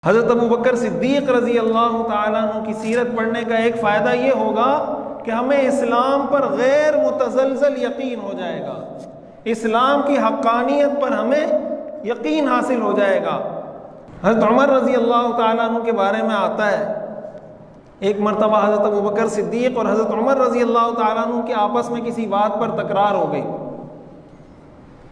حضرت ابوبکر صدیق رضی اللہ تعالیٰ عنہ کی سیرت پڑھنے کا ایک فائدہ یہ ہوگا کہ ہمیں اسلام پر غیر متزلزل یقین ہو جائے گا، اسلام کی حقانیت پر ہمیں یقین حاصل ہو جائے گا۔ حضرت عمر رضی اللہ تعالیٰ عنہ کے بارے میں آتا ہے، ایک مرتبہ حضرت ابوبکر صدیق اور حضرت عمر رضی اللہ تعالیٰ عنہ کے آپس میں کسی بات پر تکرار ہو گئی۔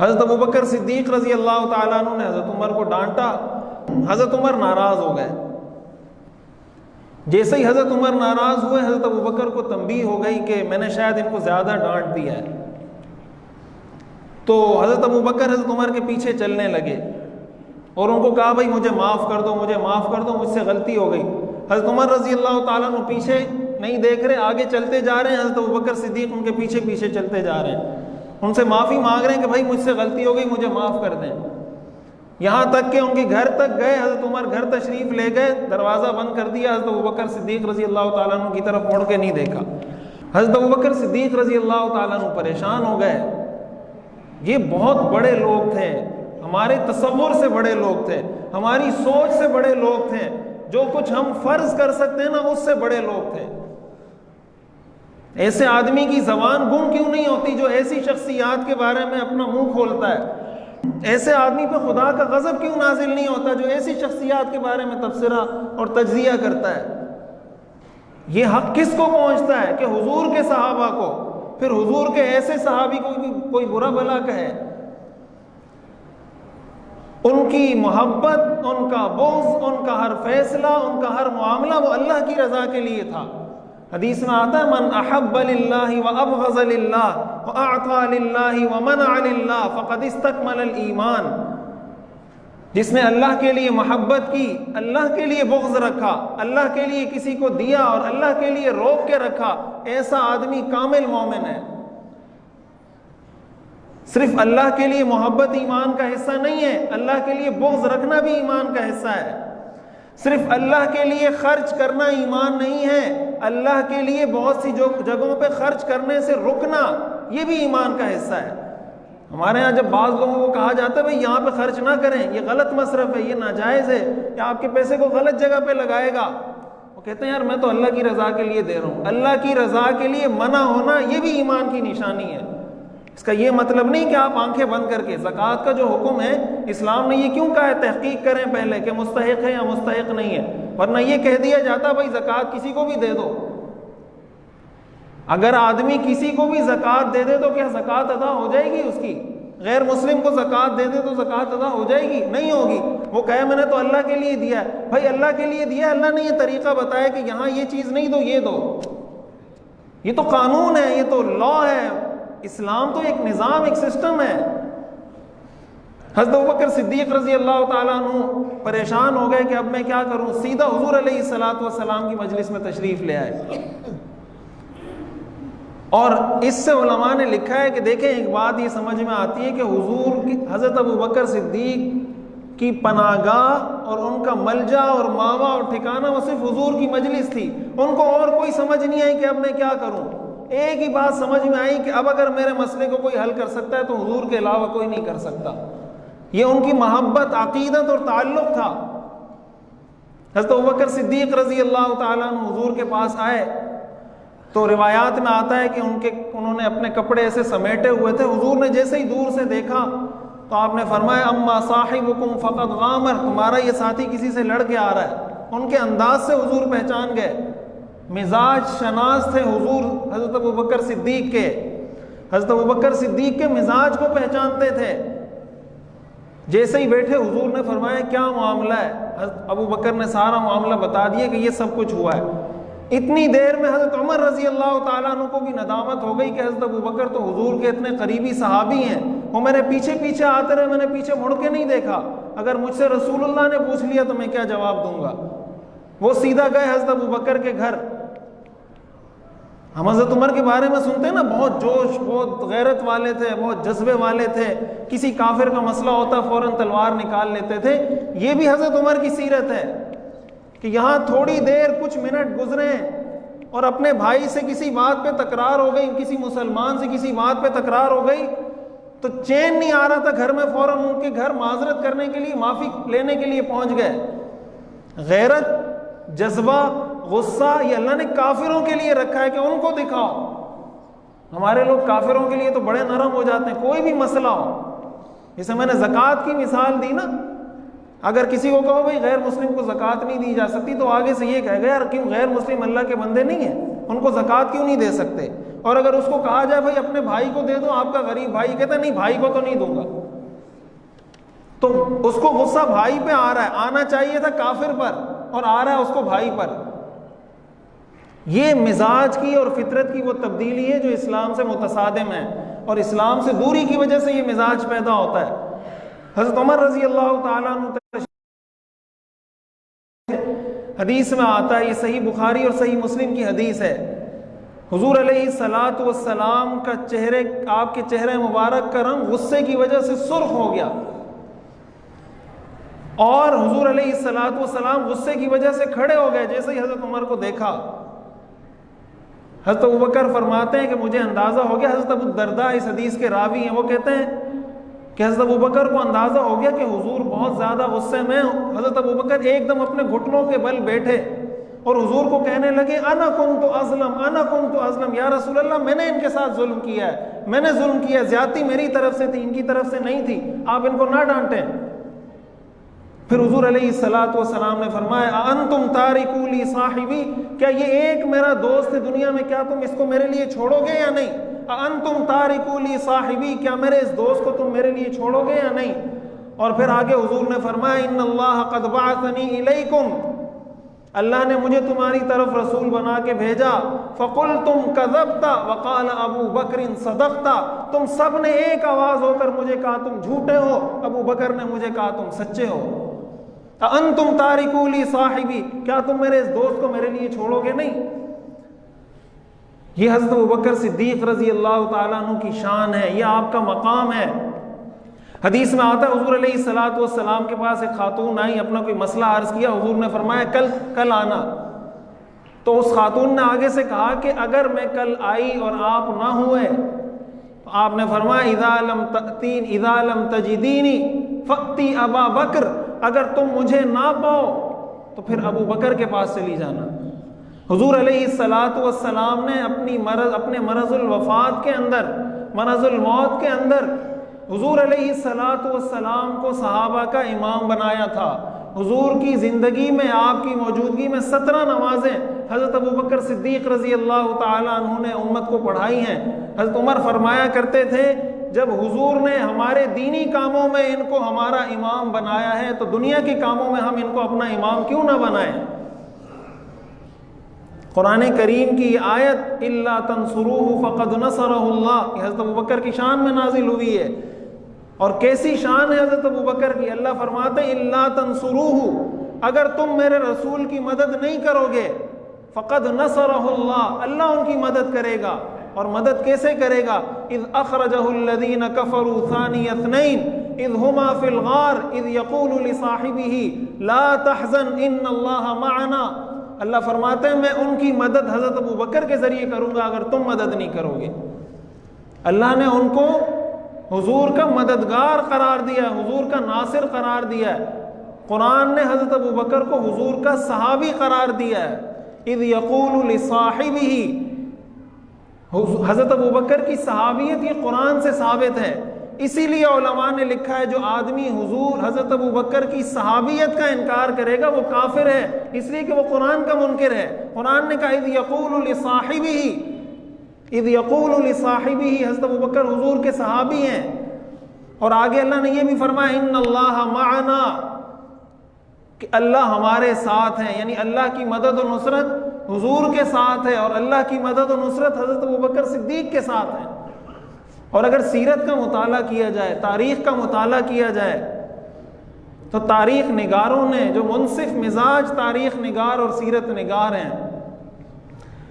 حضرت ابوبکر صدیق رضی اللہ تعالیٰ عنہ نے حضرت عمر کو ڈانٹا، حضرت عمر ناراض ہو گئے۔ جیسے ہی حضرت عمر ناراض ہوئے، حضرت ابوبکر کو تنبیہ ہو گئی کہ میں نے شاید ان کو زیادہ ڈانٹ دیا ہے، تو حضرت ابوبکر حضرت عمر کے پیچھے چلنے لگے اور ان کو کہا بھائی مجھے معاف کر دو، مجھے معاف کر دو، مجھ سے غلطی ہو گئی۔ حضرت عمر رضی اللہ تعالیٰ عنہ پیچھے نہیں دیکھ رہے، آگے چلتے جا رہے ہیں، حضرت ابوبکر صدیق ان کے پیچھے پیچھے چلتے جا رہے ہیں، ان سے معافی مانگ رہے ہیں کہ بھائی مجھ سے غلطی ہو گئی، مجھے معاف کر دیں۔ یہاں تک کہ ان کے گھر تک گئے، حضرت عمر گھر تشریف لے گئے، دروازہ بند کر دیا، حضرت ابوبکر صدیق رضی اللہ تعالیٰ عنہ کی طرف مڑ کے نہیں دیکھا۔ حضرت ابوبکر صدیق رضی اللہ تعالیٰ عنہ پریشان ہو گئے، یہ بہت بڑے لوگ تھے، ہمارے تصور سے بڑے لوگ تھے، ہماری سوچ سے بڑے لوگ تھے، جو کچھ ہم فرض کر سکتے ہیں نا اس سے بڑے لوگ تھے۔ ایسے آدمی کی زبان گم کیوں نہیں ہوتی جو ایسی شخصیات کے بارے میں اپنا منہ کھولتا ہے؟ ایسے آدمی پہ خدا کا غضب کیوں نازل نہیں ہوتا جو ایسی شخصیات کے بارے میں تبصرہ اور تجزیہ کرتا ہے؟ یہ حق کس کو پہنچتا ہے کہ حضور کے صحابہ کو، پھر حضور کے ایسے صحابی کو بھی کوئی برا بھلا کہے؟ ان کی محبت، ان کا بغض، ان کا ہر فیصلہ، ان کا ہر معاملہ وہ اللہ کی رضا کے لیے تھا۔ حدیث میں آتا ہے من احب للہ وابغض للہ واعطى للہ ومنع للہ فقد استکمل الایمان۔ جس نے اللہ کے لیے محبت کی، اللہ کے لیے بغض رکھا، اللہ کے لیے کسی کو دیا اور اللہ کے لیے روک کے رکھا، ایسا آدمی کامل مومن ہے۔ صرف اللہ کے لیے محبت ایمان کا حصہ نہیں ہے، اللہ کے لیے بغض رکھنا بھی ایمان کا حصہ ہے۔ صرف اللہ کے لیے خرچ کرنا ایمان نہیں ہے، اللہ کے لیے بہت سی جگہوں پہ خرچ کرنے سے رکنا یہ بھی ایمان کا حصہ ہے۔ ہمارے ہاں جب بعض لوگوں کو کہا جاتا ہے بھئی یہاں پہ خرچ نہ کریں، یہ غلط مصرف ہے، یہ ناجائز ہے، یا آپ کے پیسے کو غلط جگہ پہ لگائے گا، وہ کہتے ہیں یار میں تو اللہ کی رضا کے لیے دے رہا ہوں۔ اللہ کی رضا کے لیے منع ہونا یہ بھی ایمان کی نشانی ہے۔ اس کا یہ مطلب نہیں کہ آپ آنکھیں بند کر کے، زکوٰۃ کا جو حکم ہے اسلام نے یہ کیوں کہا ہے تحقیق کریں پہلے کہ مستحق ہے یا مستحق نہیں ہے، ورنہ یہ کہہ دیا جاتا بھائی زکوٰۃ کسی کو بھی دے دو۔ اگر آدمی کسی کو بھی زکوٰۃ دے دے تو کیا زکوٰۃ ادا ہو جائے گی اس کی؟ غیر مسلم کو زکوٰۃ دے دے تو زکوٰۃ ادا ہو جائے گی؟ نہیں ہوگی۔ وہ کہے میں نے تو اللہ کے لیے دیا ہے، بھائی اللہ کے لیے دیا، اللہ نے یہ طریقہ بتایا کہ یہاں یہ چیز نہیں دو، یہ دو، یہ تو قانون ہے، یہ تو لا ہے۔ اسلام تو ایک نظام، ایک سسٹم ہے۔ حضرت ابوبکر صدیق رضی اللہ تعالیٰ عنہ پریشان ہو گئے کہ اب میں کیا کروں، سیدھا حضور علیہ الصلوۃ والسلام کی مجلس میں تشریف لے آئے۔ اور اس سے علماء نے لکھا ہے کہ دیکھیں ایک بات یہ سمجھ میں آتی ہے کہ حضور کی حضرت ابوبکر صدیق کی پناہ گاہ اور ان کا ملجا اور ماوا اور ٹھکانہ وہ صرف حضور کی مجلس تھی، ان کو اور کوئی سمجھ نہیں آئی کہ اب میں کیا کروں۔ ایک ہی بات سمجھ میں آئی کہ اب اگر میرے مسئلے کو کوئی حل کر سکتا ہے تو حضور کے علاوہ کوئی نہیں کر سکتا۔ یہ ان کی محبت، عقیدت اور تعلق تھا۔ حضرت ابوبکر صدیق رضی اللہ تعالیٰ عنہ حضور کے پاس آئے تو روایات میں آتا ہے کہ انہوں نے اپنے کپڑے ایسے سمیٹے ہوئے تھے، حضور نے جیسے ہی دور سے دیکھا تو آپ نے فرمایا اما صاحبکم فقد غامر، تمہارا یہ ساتھی کسی سے لڑ کے آ رہا ہے۔ ان کے انداز سے حضور پہچان گئے، مزاج شناس تھے حضور حضرت ابوبکر صدیق کے، حضرت ابوبکر صدیق کے مزاج کو پہچانتے تھے۔ جیسے ہی بیٹھے حضور نے فرمایا کیا معاملہ ہے؟ حضرت ابوبکر نے سارا معاملہ بتا دیا کہ یہ سب کچھ ہوا ہے۔ اتنی دیر میں حضرت عمر رضی اللہ تعالیٰ عنہ کو بھی ندامت ہو گئی کہ حضرت ابوبکر تو حضور کے اتنے قریبی صحابی ہیں، وہ میرے پیچھے پیچھے آتے رہے، میں نے پیچھے مڑ کے نہیں دیکھا، اگر مجھ سے رسول اللہ نے پوچھ لیا تو میں کیا جواب دوں گا۔ وہ سیدھا گئے حضرت ابوبکر کے گھر۔ ہم حضرت عمر کے بارے میں سنتے ہیں نا، بہت جوش، بہت غیرت والے تھے، بہت جذبے والے تھے، کسی کافر کا مسئلہ ہوتا فوراً تلوار نکال لیتے تھے۔ یہ بھی حضرت عمر کی سیرت ہے کہ یہاں تھوڑی دیر کچھ منٹ گزرے اور اپنے بھائی سے کسی بات پہ تکرار ہو گئی، کسی مسلمان سے کسی بات پہ تکرار ہو گئی تو چین نہیں آ رہا تھا گھر میں، فوراً ان کے گھر معذرت کرنے کے لیے، معافی لینے کے لیے پہنچ گئے۔ غیرت، جذبہ، غصہ یہ اللہ نے کافروں کے لیے رکھا ہے کہ ان کو دکھاؤ۔ ہمارے لوگ کافروں کے لیے تو بڑے نرم ہو جاتے ہیں، کوئی بھی مسئلہ ہو، جیسے میں نے زکوٰۃ کی مثال دی نا، اگر کسی کو کہو بھائی غیر مسلم کو زکوٰۃ نہیں دی جا سکتی تو آگے سے یہ کہے گا یار کیوں غیر مسلم اللہ کے بندے نہیں ہیں، ان کو زکوٰۃ کیوں نہیں دے سکتے؟ اور اگر اس کو کہا جائے بھائی اپنے بھائی کو دے دو، آپ کا غریب بھائی کہتا ہے نہیں بھائی کو تو نہیں دوں گا، تو اس کو غصہ بھائی پہ آ رہا ہے، آنا چاہیے تھا کافر پر اور آ رہا ہے اس کو بھائی پر۔ یہ مزاج کی اور فطرت کی وہ تبدیلی ہے جو اسلام سے متصادم ہے، اور اسلام سے دوری کی وجہ سے یہ مزاج پیدا ہوتا ہے۔ حضرت عمر رضی اللہ تعالیٰ عنہ، حدیث میں آتا ہے، یہ صحیح بخاری اور صحیح مسلم کی حدیث ہے، حضور علیہ الصلاۃ والسلام کا آپ کے چہرے مبارک کا رنگ غصے کی وجہ سے سرخ ہو گیا، اور حضور علیہ الصلاۃ والسلام غصے کی وجہ سے کھڑے ہو گئے۔ جیسے ہی حضرت عمر کو دیکھا، حضرت ابوبکر فرماتے ہیں کہ مجھے اندازہ ہو گیا، حضرت ابو الدرداء اس حدیث کے راوی ہیں، وہ کہتے ہیں کہ حضرت ابوبکر کو اندازہ ہو گیا کہ حضور بہت زیادہ غصے میں۔ حضرت ابوبکر ایک دم اپنے گھٹنوں کے بل بیٹھے اور حضور کو کہنے لگے انا کنت اظلم، انا کنت اظلم، یا رسول اللہ میں نے ان کے ساتھ ظلم کیا ہے، میں نے ظلم کیا ہے، زیادتی میری طرف سے تھی، ان کی طرف سے نہیں تھی، آپ ان کو نہ ڈانٹیں۔ پھر حضور علیہ الصلاۃ والسلام نے فرمایا انتم تارکو لی صاحبی، کیا یہ ایک میرا دوست ہے دنیا میں، کیا تم اس کو میرے لیے چھوڑو گے یا نہیں؟ انتم تارکو لی صاحبی، کیا میرے اس دوست کو تم میرے لیے چھوڑو گے یا نہیں؟ اور پھر آگے حضور نے فرمایا ان اللہ قد بعثنی الیکم، اللہ نے مجھے تمہاری طرف رسول بنا کے بھیجا، فقلتم کذبت وقال ابو بکر صدقت، تم سب نے ایک آواز ہو کر مجھے کہا تم جھوٹے ہو، ابو بکر نے مجھے کہا تم سچے ہو۔ انتم تارکو لی صاحبی، کیا تم میرے اس دوست کو میرے لیے چھوڑو گے نہیں؟ یہ حضرت ابوبکر صدیق رضی اللہ تعالیٰ عنہ کی شان ہے، یہ آپ کا مقام ہے۔ حدیث میں آتا ہے حضور علیہ الصلاۃ والسلام کے پاس ایک خاتون آئی، اپنا کوئی مسئلہ عرض کیا، حضور نے فرمایا کل آنا۔ تو اس خاتون نے آگے سے کہا کہ اگر میں کل آئی اور آپ نہ ہوئے، تو آپ نے فرمایا اذا لم تجدینی فأتی ابا بکر، اگر تم مجھے نہ پاؤ تو پھر ابو بکر کے پاس چلی جانا۔ حضور علیہ الصلاۃ والسلام نے اپنے مرض الوفات کے اندر، مرض الموت کے اندر حضور علیہ الصلاۃ والسلام کو صحابہ کا امام بنایا تھا۔ حضور کی زندگی میں، آپ کی موجودگی میں 17 نمازیں حضرت ابوبکر صدیق رضی اللہ تعالیٰ عنہ نے امت کو پڑھائی ہیں۔ حضرت عمر فرمایا کرتے تھے جب حضور نے ہمارے دینی کاموں میں ان کو ہمارا امام بنایا ہے تو دنیا کے کاموں میں ہم ان کو اپنا امام کیوں نہ بنائیں؟ قرآن کریم کی یہ آیت الا تنصروہ فقد نصرہ اللہ، یہ حضرت ابوبکر کی شان میں نازل ہوئی ہے۔ اور کیسی شان ہے حضرت ابوبکر کی، اللہ فرماتے ہیں الا تنصروہ، اگر تم میرے رسول کی مدد نہیں کرو گے، فقد نصرہ اللہ، اللہ ان کی مدد کرے گا۔ اور مدد کیسے کرے گا؟ اذ اخرجہ الذین کفروا ثانی اثنین اذ ہما فی الغار اذ یقول لصاحبہ لا تحزن ان اللہ معنا، اللہ فرماتے ہیں میں ان کی مدد حضرت ابوبکر کے ذریعے کروں گا اگر تم مدد نہیں کرو گے۔ اللہ نے ان کو حضور کا مددگار قرار دیا ہے، حضور کا ناصر قرار دیا ہے۔ قرآن نے حضرت ابوبکر کو حضور کا صحابی قرار دیا ہے۔ اذ یقول لصاحبہ، حضرت ابوبکر کی صحابیت یہ قرآن سے ثابت ہے۔ اسی لیے علماء نے لکھا ہے جو آدمی حضور حضرت ابوبکر کی صحابیت کا انکار کرے گا وہ کافر ہے، اس لیے کہ وہ قرآن کا منکر ہے۔ قرآن نے کہا اذ یقول لصاحبہ، اذ یقول لصاحبہ، حضرت ابوبکر حضور کے صحابی ہیں۔ اور آگے اللہ نے یہ بھی فرمایا ان اللہ معنا، کہ اللہ ہمارے ساتھ ہیں، یعنی اللہ کی مدد و نصرت حضور کے ساتھ ہے، اور اللہ کی مدد و نصرت حضرت ابوبکر صدیق کے ساتھ ہے۔ اور اگر سیرت کا مطالعہ کیا جائے، تاریخ کا مطالعہ کیا جائے، تو تاریخ نگاروں نے، جو منصف مزاج تاریخ نگار اور سیرت نگار ہیں،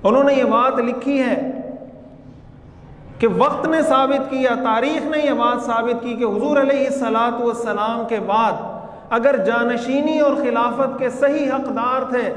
انہوں نے یہ بات لکھی ہے کہ وقت نے ثابت کیا، تاریخ نے یہ بات ثابت کی کہ حضور علیہ الصلاۃ والسلام کے بعد اگر جانشینی اور خلافت کے صحیح حقدار تھے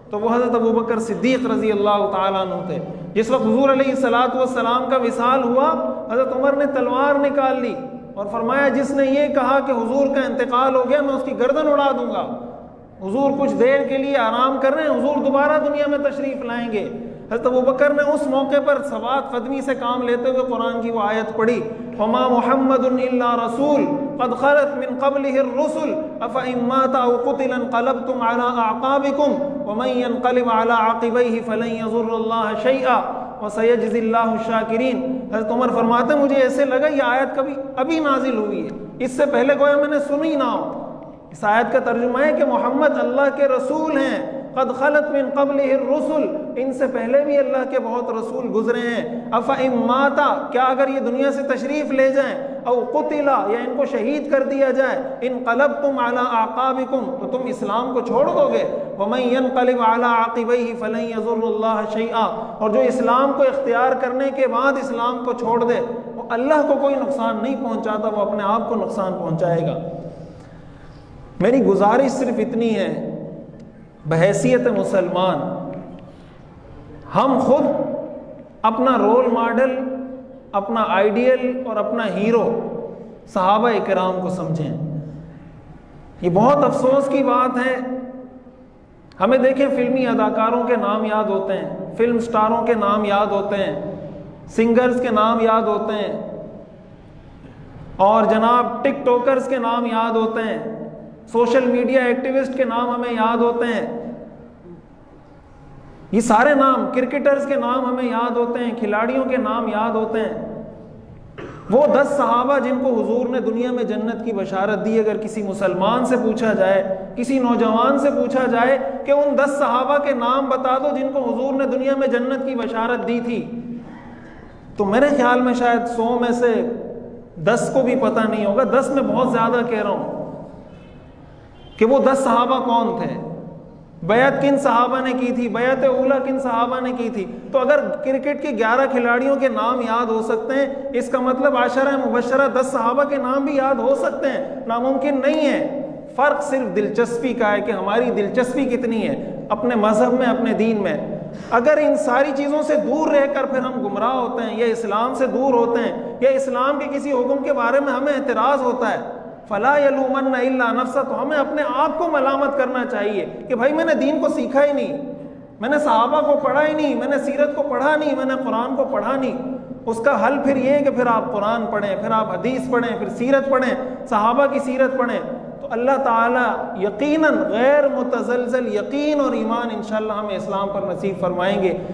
تو وہ حضرت ابوبکر صدیق رضی اللہ تعالیٰ عنہ تھے۔ جس وقت حضور علیہ الصلاۃ والسلام کا وصال ہوا، حضرت عمر نے تلوار نکال لی اور فرمایا جس نے یہ کہا کہ حضور کا انتقال ہو گیا میں اس کی گردن اڑا دوں گا۔ حضور کچھ دیر کے لیے آرام کر رہے ہیں، حضور دوبارہ دنیا میں تشریف لائیں گے۔ حضرت ابوبکر نے اس موقع پر ثبات قدمی سے کام لیتے ہوئے قرآن کی وہ آیت پڑھی، وَمَا مُحَمَّدٌ إِلَّا رَسُولٌ قَدْ خَلَتْ مِن قَبْلِهِ الرُّسُلُ أَفَإِن مَّاتَ أَوْ قُتِلَ انقلبتم عَلَىٰ أَعْقَابِكُمْ وَمَن يَنقَلِبْ عَلَىٰ عَقِبَيْهِ فَلَن يَضُرَّ اللَّهَ شَيْئًا وَسَيَجْزِي اللَّهُ الشَّاكِرِينَ۔ حضرت عمر فرماتے ہیں مجھے ایسے لگا یہ آیت کبھی ابھی نازل ہوئی ہے، اس سے پہلے گویا میں نے سنی نہ ہو۔ اس آیت کا ترجمہ ہے کہ محمد اللہ کے رسول ہیں، قد خلت من قبلہ الرسل، ان سے پہلے بھی اللہ کے بہت رسول گزرے ہیں۔ افإن مات، کیا اگر یہ دنیا سے تشریف لے جائیں، او قتل، یا ان کو شہید کر دیا جائے، انقلبتم علی اعقابکم، تو تم اسلام کو چھوڑ دو گے، ومن ينقلب علی عقبیہ فلن یضر اللہ شیئا، اور جو اسلام کو اختیار کرنے کے بعد اسلام کو چھوڑ دے وہ اللہ کو کوئی نقصان نہیں پہنچاتا، وہ اپنے آپ کو نقصان پہنچائے گا۔ میری گزارش صرف اتنی ہے، بحیثیت مسلمان ہم خود اپنا رول ماڈل، اپنا آئیڈیل اور اپنا ہیرو صحابہ کرام کو سمجھیں۔ یہ بہت افسوس کی بات ہے، ہمیں دیکھیں فلمی اداکاروں کے نام یاد ہوتے ہیں، فلم سٹاروں کے نام یاد ہوتے ہیں، سنگرز کے نام یاد ہوتے ہیں، اور جناب ٹک ٹاکرز کے نام یاد ہوتے ہیں، سوشل میڈیا ایکٹیوسٹ کے نام ہمیں یاد ہوتے ہیں، یہ سارے نام، کرکٹرز کے نام ہمیں یاد ہوتے ہیں، کھلاڑیوں کے نام یاد ہوتے ہیں۔ وہ 10 صحابہ جن کو حضور نے دنیا میں جنت کی بشارت دی، اگر کسی مسلمان سے پوچھا جائے، کسی نوجوان سے پوچھا جائے کہ ان 10 صحابہ کے نام بتا دو جن کو حضور نے دنیا میں جنت کی بشارت دی تھی، تو میرے خیال میں شاید 100 میں سے 10 کو بھی پتہ نہیں ہوگا، 10 میں بہت زیادہ کہہ رہا ہوں، کہ وہ 10 صحابہ کون تھے، بیعت کن صحابہ نے کی تھی، بیعت اولیٰ کن صحابہ نے کی تھی۔ تو اگر کرکٹ کے 11 کھلاڑیوں کے نام یاد ہو سکتے ہیں، اس کا مطلب عشرہ مبشرہ 10 صحابہ کے نام بھی یاد ہو سکتے ہیں، ناممکن نہیں ہے۔ فرق صرف دلچسپی کا ہے کہ ہماری دلچسپی کتنی ہے اپنے مذہب میں، اپنے دین میں۔ اگر ان ساری چیزوں سے دور رہ کر پھر ہم گمراہ ہوتے ہیں، یا اسلام سے دور ہوتے ہیں، یا اسلام کے کسی حکم کے بارے میں ہمیں اعتراض ہوتا ہے، فلا یلومن الا نفسہ، تو ہمیں اپنے آپ کو ملامت کرنا چاہیے کہ بھائی میں نے دین کو سیکھا ہی نہیں، میں نے صحابہ کو پڑھا ہی نہیں، میں نے سیرت کو پڑھا نہیں، میں نے قرآن کو پڑھا نہیں۔ اس کا حل پھر یہ ہے کہ پھر آپ قرآن پڑھیں، پھر آپ حدیث پڑھیں، پھر سیرت پڑھیں، صحابہ کی سیرت پڑھیں، تو اللہ تعالیٰ یقیناً غیر متزلزل یقین اور ایمان انشاءاللہ ہمیں اسلام پر نصیب فرمائیں گے۔